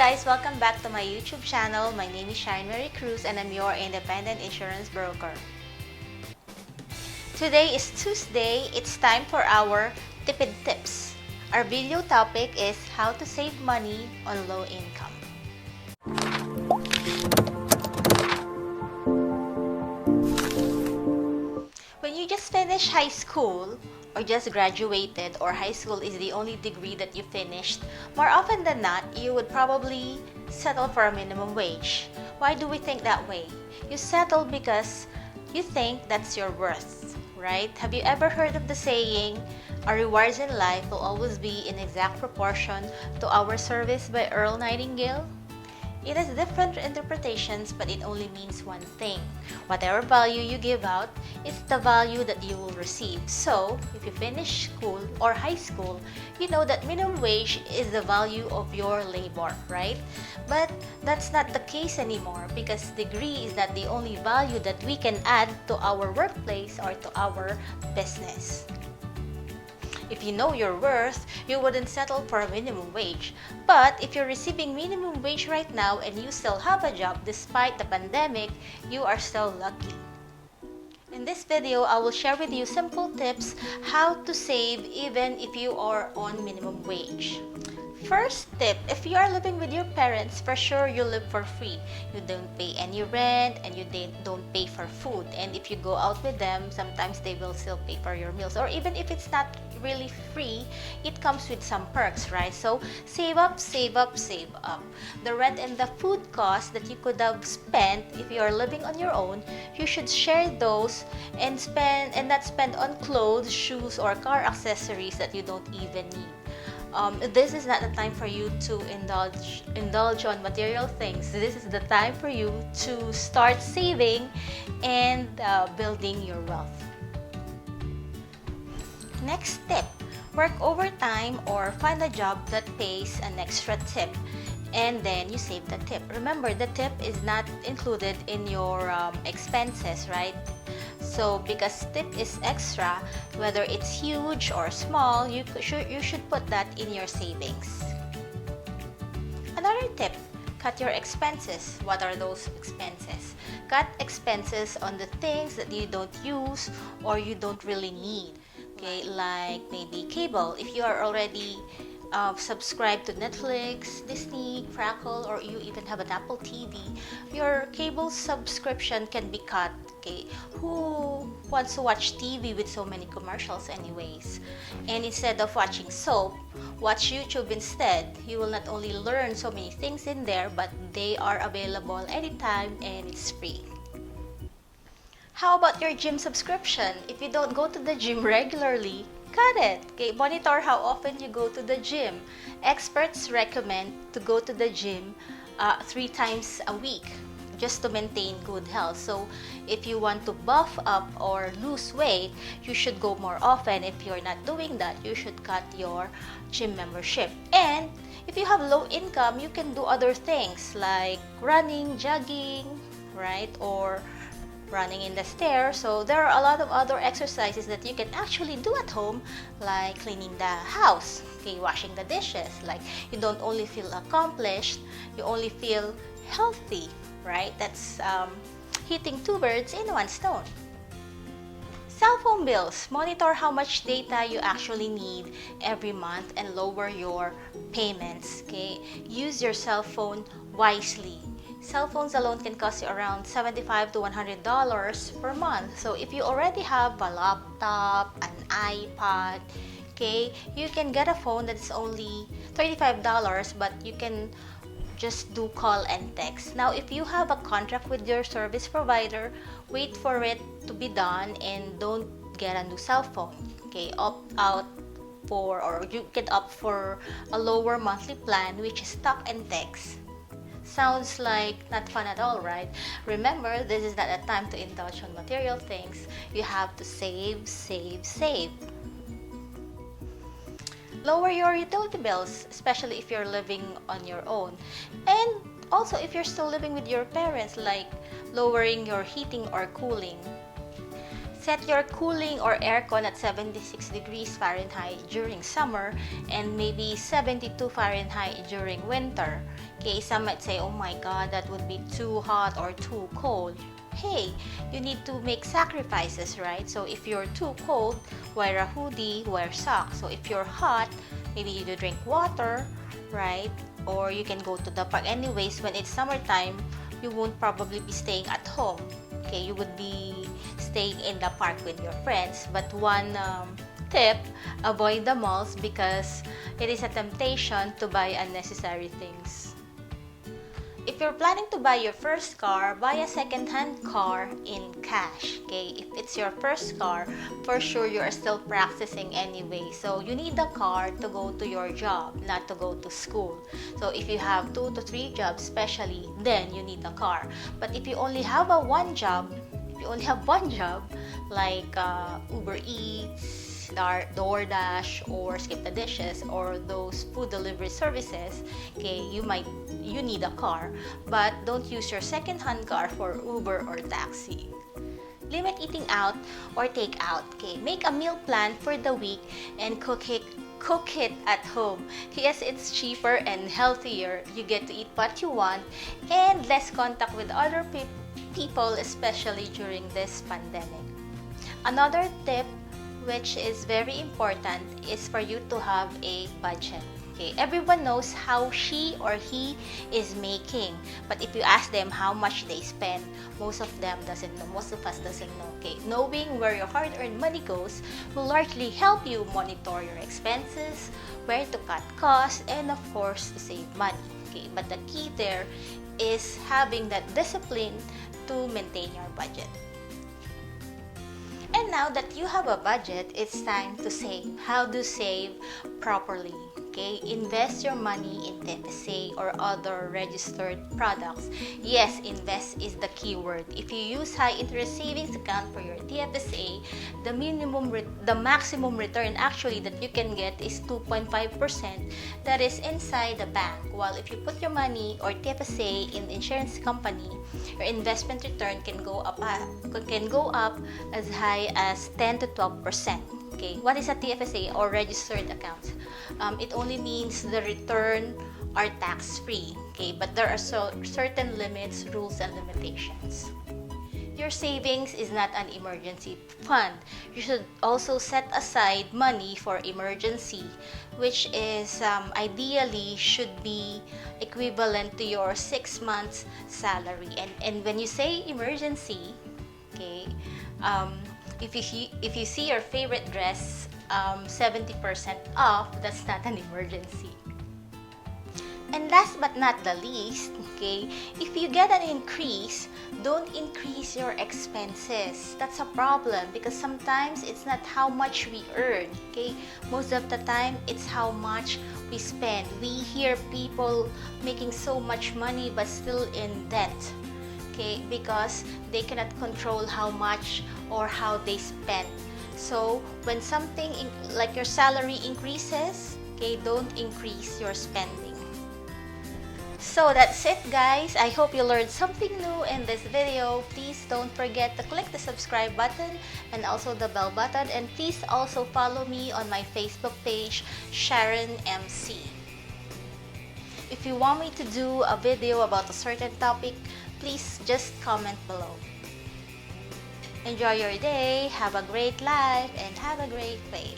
guys, welcome back to my YouTube channel. My name is Shine Mary Cruz and I'm your independent insurance broker. Today is Tuesday. It's time for our Tipid Tips. Our video topic is how to save money on low income. When you just finished high school, or just graduated, or high school is the only degree that you finished, more often than not, you would probably settle for a minimum wage. Why do we think that way? You settle because you think that's your worth, right? Have you ever heard of the saying, our rewards in life will always be in exact proportion to our service, by Earl Nightingale? It has different interpretations, but it only means one thing. Whatever value you give out, it's the value that you will receive. So, if you finish school or high school, you know that minimum wage is the value of your labor, right? But that's not the case anymore because degree is not the only value that we can add to our workplace or to our business. If you know your worth, you wouldn't settle for a minimum wage. But if you're receiving minimum wage right now and you still have a job despite the pandemic, you are still lucky. In this video, I will share with you simple tips how to save even if you are on minimum wage. First tip, if you are living with your parents, for sure you live for free. You don't pay any rent and you don't pay for food. And if you go out with them, sometimes they will still pay for your meals. Or even if it's not really free, it comes with some perks, right? So save up, save up, save up. The rent and the food costs that you could have spent if you are living on your own, you should share those and not spend on clothes, shoes, or car accessories that you don't even need. This is not the time for you to indulge on material things. This is the time for you to start saving and building your wealth. Next tip, work overtime or find a job that pays an extra tip, and then you save the tip. Remember, the tip is not included in your expenses, right? So because tip is extra, whether it's huge or small, you should put that in your savings. Another tip, cut your expenses. What are those expenses? Cut expenses on the things that you don't use or you don't really need. Okay, like maybe cable. If you are already subscribed to Netflix, Disney, Crackle, or you even have an Apple TV, your cable subscription can be cut. Okay, who wants to watch TV with so many commercials anyways? And instead of watching soap, watch YouTube instead. You will not only learn so many things in there, but they are available anytime and it's free. How about your gym subscription? If you don't go to the gym regularly, cut it. Okay, monitor how often you go to the gym. Experts recommend to go to the gym 3 times a week just to maintain good health. So if you want to buff up or lose weight, you should go more often. If you're not doing that, you should cut your gym membership. And if you have low income, you can do other things like running, jogging, right? Or running in the stairs. So there are a lot of other exercises that you can actually do at home, like cleaning the house, okay, washing the dishes. Like, you don't only feel accomplished, you only feel healthy, right? That's hitting 2 birds in 1 stone. Cell phone bills. Monitor how much data you actually need every month and lower your payments, okay? Use your cell phone wisely. Cell phones alone can cost you around $75 to $100 per month. So if you already have a laptop, an iPad, okay, you can get a phone that's only $35, but you can just do call and text. Now, if you have a contract with your service provider, wait for it to be done and don't get a new cell phone. Okay, opt out for, or you can opt for a lower monthly plan, which is talk and text. Sounds like not fun at all, right? Remember, this is not a time to indulge on material things. You have to save, save, save. Lower your utility bills, especially if you're living on your own. And also if you're still living with your parents, like lowering your heating or cooling. Set your cooling or aircon at 76 degrees Fahrenheit during summer and maybe 72 Fahrenheit during winter. Okay, some might say, oh my god, that would be too hot or too cold. Hey, you need to make sacrifices, right? So if you're too cold, wear a hoodie, wear socks. So if you're hot, maybe you do drink water, right? Or you can go to the park. Anyways, when it's summertime, you won't probably be staying at home. Okay, you would be staying in the park with your friends. But one tip, avoid the malls because it is a temptation to buy unnecessary things. If you're planning to buy your first car, buy a second-hand car in cash. Okay, if it's your first car, for sure you are still practicing anyway. So you need a car to go to your job, not to go to school. So if you have 2 to 3 jobs, especially, then you need a car. But if you only have one job, like Uber Eats, DoorDash, or Skip the Dishes, or those food delivery services, okay, you need a car, but don't use your second-hand car for Uber or taxi. Limit eating out or take out. Okay, make a meal plan for the week and cook it at home. Yes, it's cheaper and healthier. You get to eat what you want and less contact with other people, especially during this pandemic. Another tip which is very important is for you to have a budget. Okay, everyone knows how she or he is making, but if you ask them how much they spend, most of us doesn't know. Okay, knowing where your hard-earned money goes will largely help you monitor your expenses, where to cut costs, and of course to save money. Okay, but the key there is having that discipline to maintain your budget. And now that you have a budget, it's time to save. How to save properly? Okay, invest your money in TFSA or other registered products. Yes, invest is the key word. If you use high interest savings account for your TFSA, the maximum return actually that you can get is 2.5%. That is inside the bank. While if you put your money or TFSA in insurance company, your investment return can go up as high as 10 to 12%. Okay, what is a TFSA or registered account? It only means the return are tax-free. Okay, but there are certain limits, rules, and limitations. Your savings is not an emergency fund. You should also set aside money for emergency, which is ideally should be equivalent to your 6 months salary. And when you say emergency, okay, if you see your favorite dress 70% off, that's not an emergency. And last but not the least, okay, if you get an increase, don't increase your expenses. That's a problem because sometimes it's not how much we earn, okay? Most of the time, it's how much we spend. We hear people making so much money but still in debt, okay, because they cannot control how much or how they spend. So when something like your salary increases, okay, don't increase your spending. So that's it, guys. I hope you learned something new in this video. Please don't forget to click the subscribe button and also the bell button, and please also follow me on my Facebook page, Sharon MC. If you want me to do a video about a certain topic, please just comment below. Enjoy your day, have a great life, and have a great day.